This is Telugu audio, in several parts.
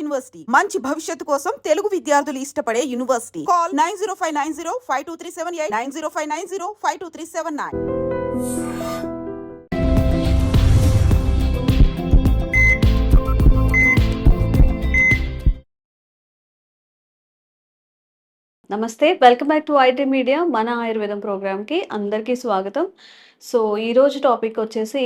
యూనివర్సిటీ మంచి భవిష్యత్తు కోసం తెలుగు విద్యార్థులు ఇష్టపడే యూనివర్సిటీ. కాల్ 9059052378 9059052379. నమస్తే, welcome back to IT media. మన ఆయుర్వేదం ప్రోగ్రామ్కి అందరికీ స్వాగతం. సో ఈరోజు టాపిక్ వచ్చేసి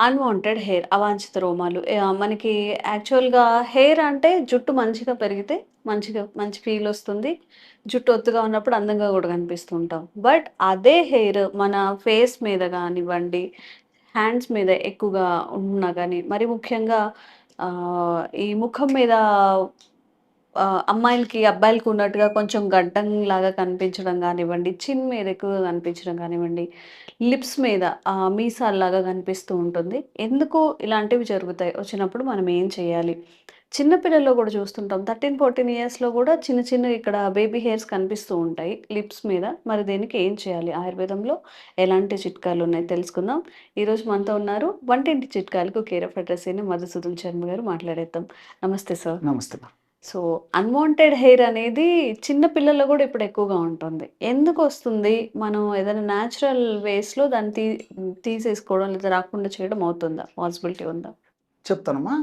అన్వాంటెడ్ హెయిర్, అవాంఛిత రోమాలు. మనకి యాక్చువల్గా హెయిర్ అంటే జుట్టు మంచిగా పెరిగితే మంచి ఫీల్ వస్తుంది. జుట్టు ఒత్తుగా ఉన్నప్పుడు అందంగా కూడా కనిపిస్తూ ఉంటాం. బట్ అదే హెయిర్ మన ఫేస్ మీద కానివ్వండి, హ్యాండ్స్ మీద ఎక్కువగా ఉన్నా కానీ, మరి ముఖ్యంగా ఈ ముఖం మీద అమ్మాయిలకి, అబ్బాయిలకి ఉన్నట్టుగా కొంచెం గడ్డంలాగా కనిపించడం గానివ్వండి, చిన్ మీద ఎక్కువగా కనిపించడం గానివ్వండి, లిప్స్ మీద మీసాల్లాగా కనిపిస్తూ ఉంటుంది. ఎందుకు ఇలాంటివి జరుగుతాయి? వచ్చినప్పుడు మనం ఏం చేయాలి? చిన్న పిల్లల్లో కూడా చూస్తుంటాం. 13, 14 ఇయర్స్‌లో కూడా చిన్న చిన్నగా ఇక్కడ బేబీ హెయిర్స్ కనిపిస్తూ ఉంటాయి లిప్స్ మీద. మరి దీనికి ఏం చేయాలి? ఆయుర్వేదంలో ఎలాంటి చిట్కాలున్నాయి తెలుసుకుందాం. ఈరోజు మనతో ఉన్నారు వంటింటి చిట్కాలకు కేర్ ఆఫ్ అడ్రస్ అయిన మధుసూదన్ శర్మ గారు. మాట్లాడేద్దాం. నమస్తే సార్. నమస్తే. సో అన్వాంటెడ్ హెయిర్ అనేది చిన్న పిల్లల్లో కూడా ఇప్పుడు ఎక్కువగా ఉంటుంది. ఎందుకు వస్తుంది? మనం ఏదైనా న్యాచురల్ వేస్‌లో దాన్ని తీసేసుకోవడం లేదా రాకుండా చేయడం అవుతుందా? పాసిబిలిటీ ఉందా? చెప్తానమ్మా.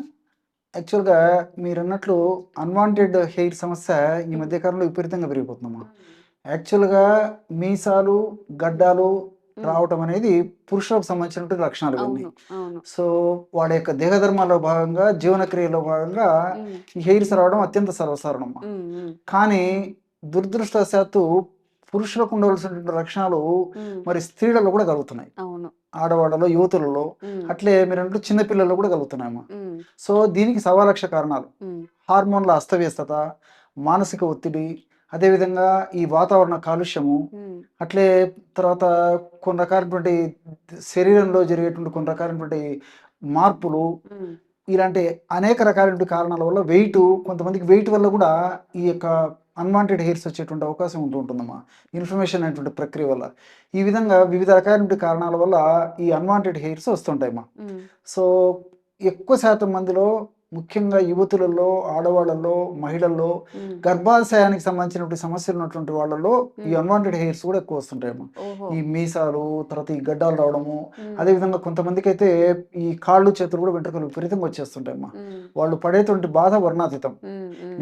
యాక్చువల్‌గా మీరన్నట్లు అన్వాంటెడ్ హెయిర్ సమస్య ఈ మధ్య కాలంలో విపరీతంగా పెరిగిపోతుందమ్మా. యాక్చువల్‌గా మీసాలు, గడ్డాలు రావటం అనేది పురుషులకు సంబంధించినటువంటి లక్షణాలు ఇవన్నీ. సో వాడి యొక్క దేహధర్మాల్లో భాగంగా, జీవనక్రియలో భాగంగా ఈ హెయిర్స్ రావడం అత్యంత సర్వసాధారణమ్మా. కానీ దురదృష్టవశాత్తు పురుషులకు ఉండవలసినటువంటి లక్షణాలు మరి స్త్రీలలో కూడా కలుగుతున్నాయి. ఆడవాళ్ళలో, యువతులలో, అట్లే మీరంటూ చిన్నపిల్లల్లో కూడా కలుగుతున్నాయమ్మా. సో దీనికి సవాలక్ష కారణాలు: హార్మోన్ల అస్తవ్యస్తత, మానసిక ఒత్తిడి, అదేవిధంగా ఈ వాతావరణ కాలుష్యము, అట్లే తర్వాత కొన్ని రకాలైనటువంటి శరీరంలో జరిగేటువంటి కొన్ని రకాలైనటువంటి మార్పులు, ఇలాంటి అనేక రకాలైనటువంటి కారణాల వల్ల కొంతమందికి వెయిట్ వల్ల కూడా ఈ యొక్క అన్వాంటెడ్ హెయిర్స్ వచ్చేటువంటి అవకాశం ఉంటుందమ్మా. ఇన్ఫ్లమేషన్ అనేటువంటి ప్రక్రియ వల్ల ఈ విధంగా వివిధ రకాలైనటువంటి కారణాల వల్ల ఈ అన్వాంటెడ్ హెయిర్స్ వస్తుంటాయమ్మా. సో ఎక్కువ శాతం మందిలో, ముఖ్యంగా యువతులలో, ఆడవాళ్ళలో, మహిళల్లో, గర్భాశయానికి సంబంధించినటువంటి సమస్యలు ఉన్నటువంటి వాళ్ళలో ఈ అన్వాంటెడ్ హెయిర్స్ కూడా ఎక్కువ వస్తుంటాయమ్మా. ఈ మీసాలు, తర్వాత ఈ గడ్డాలు రావడము, అదేవిధంగా కొంతమందికి అయితే ఈ కాళ్ళు, చేతులు కూడా వెంట్రుకలు విపరీతంగా వచ్చేస్తుంటాయమ్మా. వాళ్ళు పడేటువంటి బాధ వర్ణాతీతం.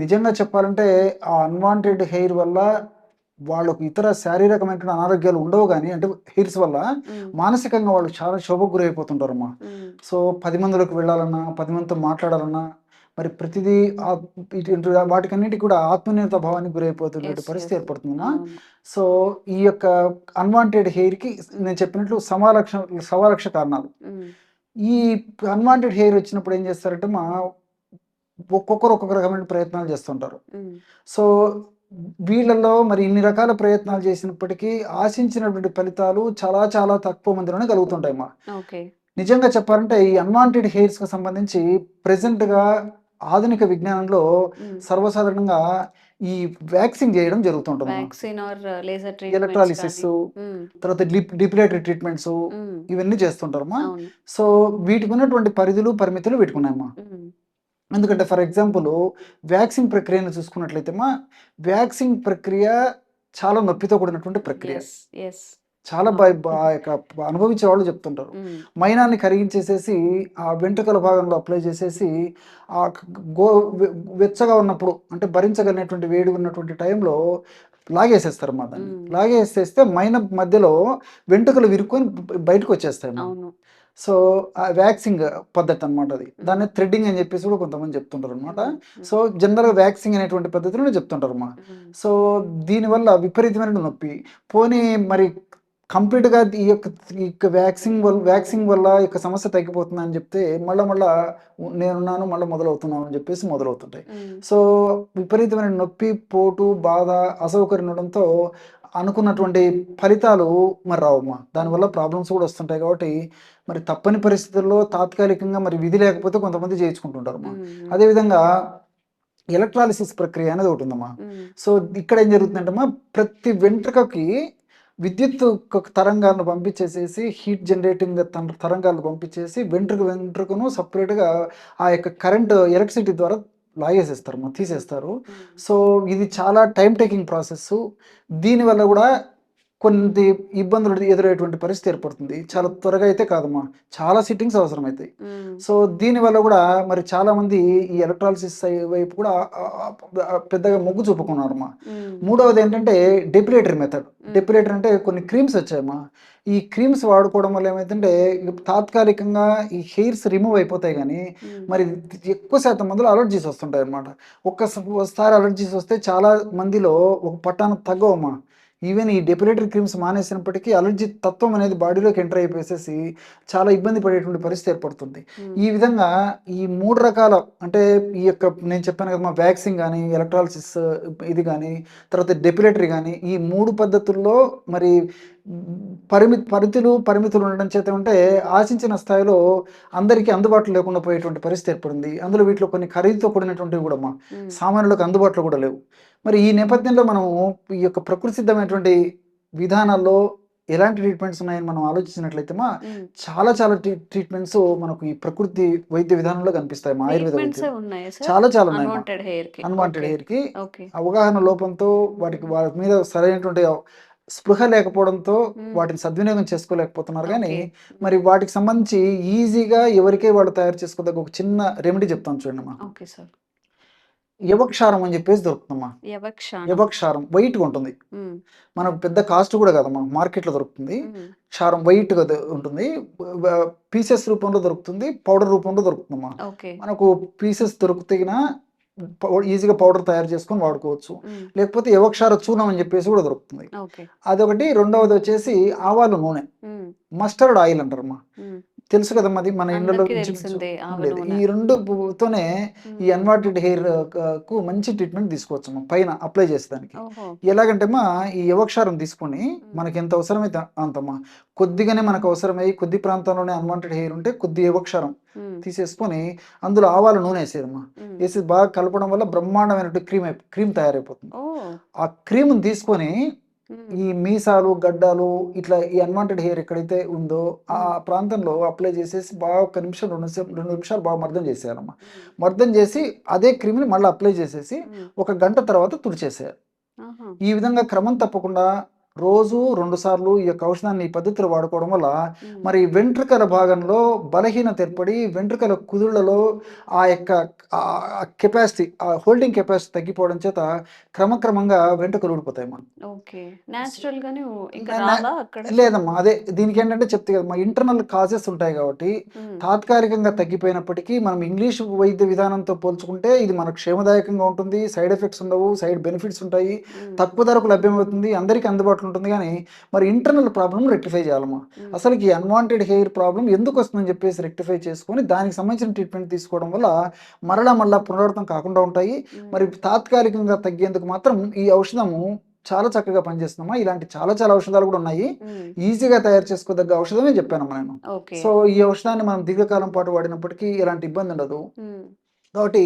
నిజంగా చెప్పాలంటే ఆ అన్వాంటెడ్ హెయిర్ వల్ల వాళ్ళకు ఇతర శారీరకమైనటువంటి అనారోగ్యాలు ఉండవు, కానీ అంటే హెయిర్స్ వల్ల మానసికంగా వాళ్ళు చాలా శోభకు గురైపోతుంటారమ్మా. సో 10 మందిలోకి వెళ్ళాలన్నా, 10 మందితో మాట్లాడాలన్నా, మరి ప్రతిదీ వాటికన్నిటికీ కూడా ఆత్మీయత భావానికి గురైపోతున్న పరిస్థితి ఏర్పడుతుందమ్మా. సో ఈ యొక్క అన్వాంటెడ్ హెయిర్కి నేను చెప్పినట్లు సవాలక్ష కారణాలు. ఈ అన్వాంటెడ్ హెయిర్ వచ్చినప్పుడు ఏం చేస్తారంటే ఒక్కొక్కరు ఒక్కొక్క రకమైన ప్రయత్నాలు చేస్తుంటారు. సో వీళ్ళల్లో మరి ఇన్ని రకాల ప్రయత్నాలు చేసినప్పటికీ ఆశించినటువంటి ఫలితాలు చాలా చాలా తక్కువ మందిలోనే కలుగుతుంటాయమ్మా. నిజంగా చెప్పాలంటే ఈ అన్వాంటెడ్ హెయిర్స్ కి సంబంధించి ప్రెసెంట్ గా ఆధునిక విజ్ఞానంలో సర్వసాధారణంగా ఈ వ్యాక్సింగ్ చేయడం జరుగుతుంటుంది. ఎలక్ట్రాలిసిస్, తర్వాత డిపిలేటరీ ట్రీట్మెంట్స్, ఇవన్నీ చేస్తుంటారమ్మా. సో వీటికి ఉన్నటువంటి పరిధులు, పరిమితులు వీటికున్నాయమ్మా. ఎందుకంటే ఫర్ ఎగ్జాంపుల్ వ్యాక్సింగ్ ప్రక్రియను చూసుకున్నట్లయితే వ్యాక్సింగ్ ప్రక్రియ చాలా నొప్పితో కూడినటువంటి ప్రక్రియ. చాలా అనుభవించే వాళ్ళు చెప్తుంటారు. మైనాన్ని కరిగించేసేసి ఆ వెంట్రుకల భాగంలో అప్లై చేసేసి ఆ వెచ్చగా ఉన్నప్పుడు, అంటే భరించగలిగినటువంటి వేడి ఉన్నటువంటి టైంలో లాగేసేస్తారు అన్నమాట. లాగేసేస్తే మైన మధ్యలో వెంట్రుకలు విరుక్కొని బయటకు వచ్చేస్తాయి. సో వ్యాక్సింగ్ పద్ధతి అనమాట అది. దాన్ని థ్రెడ్డింగ్ అని చెప్పేసి కూడా కొంతమంది చెప్తుంటారు అనమాట. సో జనరల్గా వ్యాక్సింగ్ అనేటువంటి పద్ధతిలో చెప్తుంటారు అమ్మా. సో దీనివల్ల విపరీతమైన నొప్పి. పోనీ మరి కంప్లీట్గా ఈ యొక్క వ్యాక్సింగ్ వల్ల యొక్క సమస్య తగ్గిపోతుంది అని చెప్తే మళ్ళా నేనున్నాను, మళ్ళీ మొదలవుతున్నాను అని చెప్పేసి మొదలవుతుంటాయి. సో విపరీతమైన నొప్పి, పోటు, బాధ, అసౌకర్యం ఉండడంతో అనుకున్నటువంటి ఫలితాలు మరి రావమ్మా. దానివల్ల ప్రాబ్లమ్స్ కూడా వస్తుంటాయి. కాబట్టి మరి తప్పని పరిస్థితుల్లో తాత్కాలికంగా మరి విధి లేకపోతే కొంతమంది చేయించుకుంటుంటారమ్మా. అదేవిధంగా ఎలక్ట్రాలిసిస్ ప్రక్రియ అనేది ఒకటి ఉందమ్మా. సో ఇక్కడ ఏం జరుగుతుందంటమ్మా, ప్రతి వెంట్రుకకి విద్యుత్ తరంగాలను పంపించేసేసి, హీట్ జనరేటింగ్ తరంగాలను పంపించేసి వెంట్రుకను సపరేట్గా ఆ యొక్క కరెంట్ ఎలక్ట్రిసిటీ ద్వారా లాగేసేస్తారు తీసేస్తారు. సో ఇది చాలా టైం టేకింగ్ ప్రాసెస్. దీనివల్ల కూడా కొన్ని ఇబ్బందులు ఎదురయ్యేటువంటి పరిస్థితి ఏర్పడుతుంది. చాలా త్వరగా అయితే కాదమ్మా, చాలా సిట్టింగ్స్ అవసరమవుతాయి. సో దీనివల్ల కూడా మరి చాలామంది ఈ ఎలక్ట్రాలసిస్ వైపు కూడా పెద్దగా మొగ్గు చూపుకున్నారమ్మా. మూడవది ఏంటంటే డెపిలేటరీ మెథడ్. డెపిలేటరీ అంటే కొన్ని క్రీమ్స్ వచ్చాయమ్మా. ఈ క్రీమ్స్ వాడుకోవడం వల్ల ఏమైతుంటే తాత్కాలికంగా ఈ హెయిర్స్ రిమూవ్ అయిపోతాయి, కానీ మరి ఎక్కువ శాతం మందిలో అలర్జీస్ వస్తుంటాయి అన్నమాట. ఒక్కసారి అలర్జీస్ వస్తే చాలా మందిలో ఒక పట్టాన తగ్గవమ్మా. ఈవెన్ ఈ డెపిలేటరీ క్రీమ్స్ మానేసినప్పటికీ అలర్జీ తత్వం అనేది బాడీలోకి ఎంటర్ అయిపోయేసి చాలా ఇబ్బంది పడేటువంటి పరిస్థితి ఏర్పడుతుంది. ఈ విధంగా ఈ 3 రకాల అంటే ఈ యొక్క నేను చెప్పాను కదా వ్యాక్సింగ్ కానీ, ఎలక్ట్రాలసిస్ ఇది కానీ, తర్వాత డెపిలేటరీ కానీ, ఈ 3 పద్ధతుల్లో మరి పరిమితులు ఉండడం చేత ఉంటే ఆశించిన స్థాయిలో అందరికీ అందుబాటులో లేకుండా పోయేటువంటి పరిస్థితి ఏర్పడింది. అందులో వీటిలో కొన్ని ఖరీదుతో కూడినటువంటివి కూడా సామాన్యులకు అందుబాటులో కూడా లేవు. మరి ఈ నేపథ్యంలో మనము ఈ యొక్క ప్రకృతి సిద్ధమైనటువంటి విధానాల్లో ఎలాంటి ట్రీట్మెంట్స్ ఉన్నాయని మనం ఆలోచించినట్లయితే చాలా చాలా ట్రీట్మెంట్స్ మనకు ఈ ప్రకృతి వైద్య విధానంలో కనిపిస్తాయి. ఆయుర్వేద చాలా చాలా ఉన్నాయి. అన్వాంటెడ్ హెయిర్ కి అవగాహన లోపంతో వాటి మీద సరైనటువంటి స్పృహ లేకపోవడంతో వాటిని సద్వినియోగం చేసుకోలేకపోతున్నారు. కానీ మరి వాటికి సంబంధించి ఈజీగా ఎవరికే వాళ్ళు తయారు చేసుకోదగ్గ ఒక చిన్న రెమెడీ చెప్తాను చూడండి. యవక్షారం అని చెప్పేసి దొరుకుతుందమ్మా. యవక్షారం వైట్గా ఉంటుంది, మనకు పెద్ద కాస్ట్ కూడా కదమ్మా, మార్కెట్లో దొరుకుతుంది. క్షారం వైట్గా ఉంటుంది, పీసెస్ రూపంలో దొరుకుతుంది, పౌడర్ రూపంలో దొరుకుతుందమ్మా. మనకు పీసెస్ దొరుకుతున్నా ఈజీగా పౌడర్ తయారు చేసుకొని వాడుకోవచ్చు. లేకపోతే యవక్షార చూర్ణం అని చెప్పేసి కూడా దొరుకుతుంది. అదొకటి. రెండవది వచ్చేసి ఆవాల నూనె, మస్టర్డ్ ఆయిల్ అంటారమ్మా. తెలుసు కదమ్మా, అది మన ఇళ్ళలో ఈ రెండుతోనే ఈ అన్వాంటెడ్ హెయిర్ కు మంచి ట్రీట్మెంట్ తీసుకోవచ్చు పైన అప్లై చేసేదానికి. ఎలాగంటే ఈ యవక్షారం తీసుకొని మనకి ఎంత అవసరమైతే అంతమ్మా, కొద్దిగానే మనకు అవసరమై కొద్ది ప్రాంతంలోనే అన్వాంటెడ్ హెయిర్ ఉంటే కొద్ది యవక్షారం తీసేసుకొని అందులో ఆవాల నూనె వేసేదమ్మా. వేసి బాగా కలపడం వల్ల బ్రహ్మాండమైనటువంటి క్రీమ్ తయారైపోతుంది. ఆ క్రీమ్ తీసుకొని ఈ మీసాలు, గడ్డాలు, ఇట్లా ఈ అన్వాంటెడ్ హెయిర్ ఎక్కడైతే ఉందో ఆ ప్రాంతంలో అప్లై చేసేసి బాగా 1 నిమిషం 2 నిమిషాలు బాగా మర్దం చేసేయాలమ్మా. మర్దం చేసి అదే క్రీమ్ని మళ్ళీ అప్లై చేసేసి 1 గంట తర్వాత తుడిచేసేయాలి. ఈ విధంగా క్రమం తప్పకుండా రోజు 2 సార్లు ఈ యొక్క ఔషధాన్ని ఈ పద్ధతిలో వాడుకోవడం వల్ల మరి వెంట్రుకల భాగంలో బలహీనత ఏర్పడి వెంట్రుకల కుదుళ్లలో ఆ యొక్క కెపాసిటీ, ఆ హోల్డింగ్ కెపాసిటీ తగ్గిపోవడం చేత క్రమక్రమంగా వెంట్రుకలు ఊడిపోతాయి. లేదమ్మా, అదే దీనికి ఏంటంటే చెప్తే కదమ్మా, ఇంటర్నల్ కాజెస్ ఉంటాయి కాబట్టి తాత్కాలికంగా తగ్గిపోయినప్పటికీ మనం ఇంగ్లీష్ వైద్య విధానంతో పోల్చుకుంటే ఇది మనకు క్షేమదాయకంగా ఉంటుంది. సైడ్ ఎఫెక్ట్స్ ఉండవు, సైడ్ బెనిఫిట్స్ ఉంటాయి, తక్కువ ధరకు లభ్యమవుతుంది, అందరికీ అందుబాటులో ఉంటుంది. కానీ మరి ఇంటర్నల్ ప్రాబ్లం రెక్టిఫై చేయాలమ్మా. అసలుకి అన్వాంటెడ్ హెయిర్ ప్రాబ్లం ఎందుకు వస్తుందని చెప్పేసి రెక్టిఫై చేసుకొని దానికి సంబంధించిన ట్రీట్మెంట్ తీసుకోవడం వల్ల మళ్ళా పునరావృతం కాకుండా ఉంటాయి. మరి తాత్కాలికంగా తగ్గేందుకు మాత్రం ఈ ఔషధము చాలా చక్కగా పనిచేస్తుందమ్మా. ఇలాంటి చాలా చాలా ఔషధాలు కూడా ఉన్నాయి. ఈజీగా తయారు చేసుకోదగ్గ ఔషధమే చెప్పానమ్మా నేను. సో ఈ ఔషధాన్ని మనం దీర్ఘకాలం పాటు వాడినప్పటికీ ఎలాంటి ఇబ్బంది ఉండదు. కాబట్టి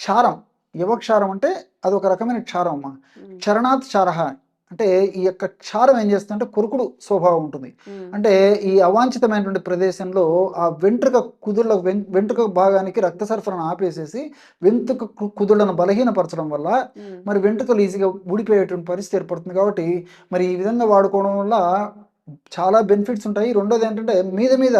క్షారం, యవక్షారం అంటే అదొక రకమైన క్షారం అమ్మా. చరణాత్ క్షారః అంటే ఈ యొక్క క్షారం ఏం చేస్తుందంటే కొరుకుడు స్వభావం ఉంటుంది. అంటే ఈ అవాంఛితమైనటువంటి ప్రదేశంలో ఆ వెంట్రుక భాగానికి రక్త సరఫరాను ఆపేసేసి వెంట్రుక కుదుళ్లను బలహీనపరచడం వల్ల మరి వెంట్రుకలు ఈజీగా ఊడిపోయేటువంటి పరిస్థితి ఏర్పడుతుంది. కాబట్టి మరి ఈ విధంగా వాడుకోవడం వల్ల చాలా బెనిఫిట్స్ ఉంటాయి. రెండోది ఏంటంటే మీద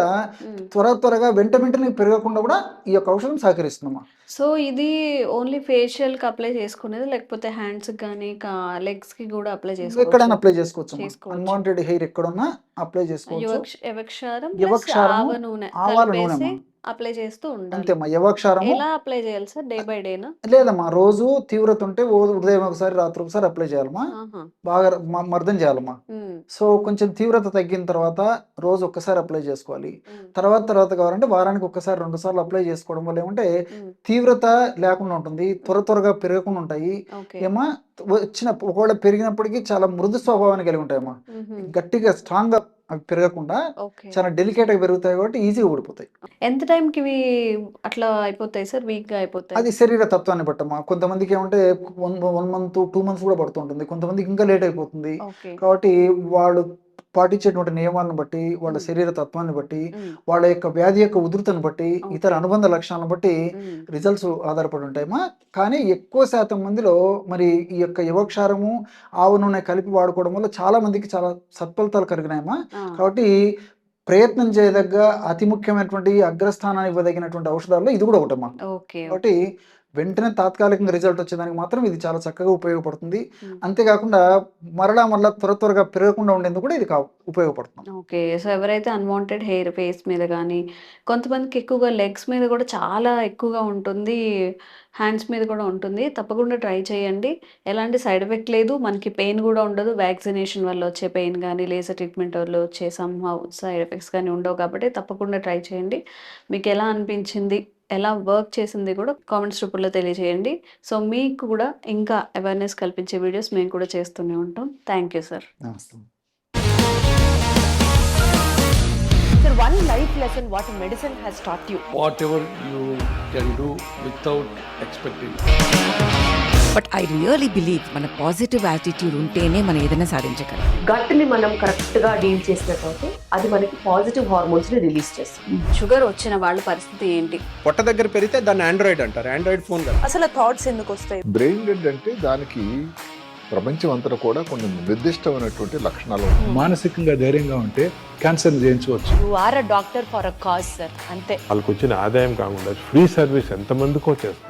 త్వరగా వెంటనే పెరగకుండా కూడా ఈ యొక్క ఔషధం సహకరిస్తుందమ్మా. సో ఇది ఓన్లీ ఫేషియల్ కి అప్లై చేసుకునేది, లేకపోతే హ్యాండ్స్ కానీ లెగ్స్ కి కూడా అప్లై చేసుకోవచ్చు? ఎక్కడైనా అప్లై చేసుకోవచ్చు. అన్వాంటెడ్ హెయిర్ ఎక్కడున్నా అప్లై చేసుకోవచ్చు. యవక్షారం, ఆవాల నూనె అప్లై చేస్తూ ఉండాలి. అంతేమ్మా. యవక్షారం ఎలా అప్లై చేయాలి సార్? Day by day? లేదమ్మా, రోజు తీవ్రత ఉంటే ఉదయం ఒకసారి, రాత్రి ఒకసారి అప్లై చేయాలమ్మా. బాగా మర్దం చేయాలమ్మా. సో కొంచెం తీవ్రత తగ్గిన తర్వాత రోజు ఒక్కసారి అప్లై చేసుకోవాలి. తర్వాత కావాలంటే వారానికి 1-2 సార్లు అప్లై చేసుకోవడం వల్ల ఏమంటే తీవ్రత లేకుండా ఉంటుంది, త్వరగా పెరగకుండా ఉంటాయి. ఏమా ఒకవేళ పెరిగినప్పటికీ చాలా మృదు స్వభావాన్ని కలిగి ఉంటాయమ్మా. గట్టిగా స్ట్రాంగ్ గా అవి పెరగకుండా చాలా డెలికేట్ గా పెరుగుతాయి కాబట్టి ఈజీగా ఊడిపోతాయి. ఎంత టైం కి అట్లా అయిపోతాయి సార్? వీక్ గా అయిపోతాయి? అది శరీర తత్వాన్ని బట్టమ్మా. కొంతమందికి ఏమంటే 1 మంత్ 2 మంత్స్ కూడా పడుతుంటుంది, కొంతమందికి ఇంకా లేట్ అయిపోతుంది. కాబట్టి వాళ్ళు పాటించేటువంటి నియమాలను బట్టి, వాళ్ళ హ్మ్. శరీర తత్వాన్ని బట్టి, హ్మ్. వాళ్ళ యొక్క వ్యాధి యొక్క ఉధృతను బట్టి, ఇతర ఓకే. అనుబంధ లక్షణాలను బట్టి హ్మ్. రిజల్ట్స్ ఆధారపడి ఉంటాయమ్మా. కానీ ఎక్కువ శాతం మందిలో మరి ఈ యొక్క యువక్షారము, ఆవ నూనె కలిపి వాడుకోవడం వల్ల చాలా మందికి చాలా సత్ఫలితాలు కలిగినాయమ్మా. ఆ! కాబట్టి ప్రయత్నం చేయదగ్గ అతి ముఖ్యమైనటువంటి అగ్రస్థానాన్ని ఇవ్వదగినటువంటి ఔషధాల్లో ఇది కూడా ఒకటమ్మా. ఓకే. కాబట్టి వెంటనే తాత్కాలికంగా రిజల్ట్ వచ్చేదానికి మాత్రం ఇది చాలా చక్కగా ఉపయోగపడుతుంది. హ్మ్. అంతేకాకుండా మరలా త్వరగా పెరగకుండా ఉండేందుకు కూడా ఇది ఉపయోగపడుతుంది. ఓకే. సో, ఎవరైతే అన్‌వాంటెడ్ హెయిర్ ఫేస్ మీద గానీ, కొంతమందికి ఎక్కువగా లెగ్స్ మీద గూడా చాలా ఎక్కువగా ఉంటుంది. హ్యాండ్స్ మీద కూడా ఉంటుంది. తప్పకుండా ట్రై చేయండి. ఎలాంటి సైడ్ ఎఫెక్ట్ లేదు. మనకి పెయిన్ గూడా ఉండదు. వ్యాక్సినేషన్ వల్ల వచ్చే పెయిన్ గానీ, లేజర్ ట్రీట్మెంట్ వల్ల వచ్చే సైడ్ ఎఫెక్ట్స్ గానీ ఉండవు కాబట్టి తప్పకుండా ట్రై చేయండి. మీకెలా అనిపించింది? ఎలా వర్క్ చేసింది కూడా కామెంట్స్ రూపంలో తెలియజేయండి. సో, మీకు కూడా ఇంకా అవేర్‌నెస్ కల్పించే వీడియోస్ మేము కూడా చేస్తూనే ఉంటాం. Thank you sir. నమస్తే. Sir, one life lesson what medicine has taught you. whatever you can do without expecting. But I really believe మన పాజిటివ్ యాటిట్యూడ్ ఉంటేనే మనం ఏదైనా సాధించగలం. గట్ ని మనం కరెక్ట్ గా డీల్ చేసినట్లయితే అది మనకి పాజిటివ్ హార్మోన్స్ ని రిలీజ్ చేస్తుంది. షుగర్ వచ్చిన వాళ్ళ పరిస్థితి ఏంటి? పొట్ట దగ్గర పెరిగితే దాన్ని ఆండ్రాయిడ్ అంటారు. ఆండ్రాయిడ్ ఫోన్ కదా. అసలు థాట్స్ ఎందుకు వస్తాయి? బ్రెయిన్ డెడ్ అంటే దానికి ప్రపంచం అంతా కూడా కొన్ని నిర్దిష్టమైనటువంటి లక్షణాలు ఉంటాయి. మానసికంగా ధైర్యంగా ఉంటే క్యాన్సర్ జయించవచ్చు. You are a doctor for a cause sir, అంతే. వాళ్ళకి వచ్చిన ఆదాయం కాకుండా ఫ్రీ సర్వీస్ ఎంతమందికో చేస్తారు.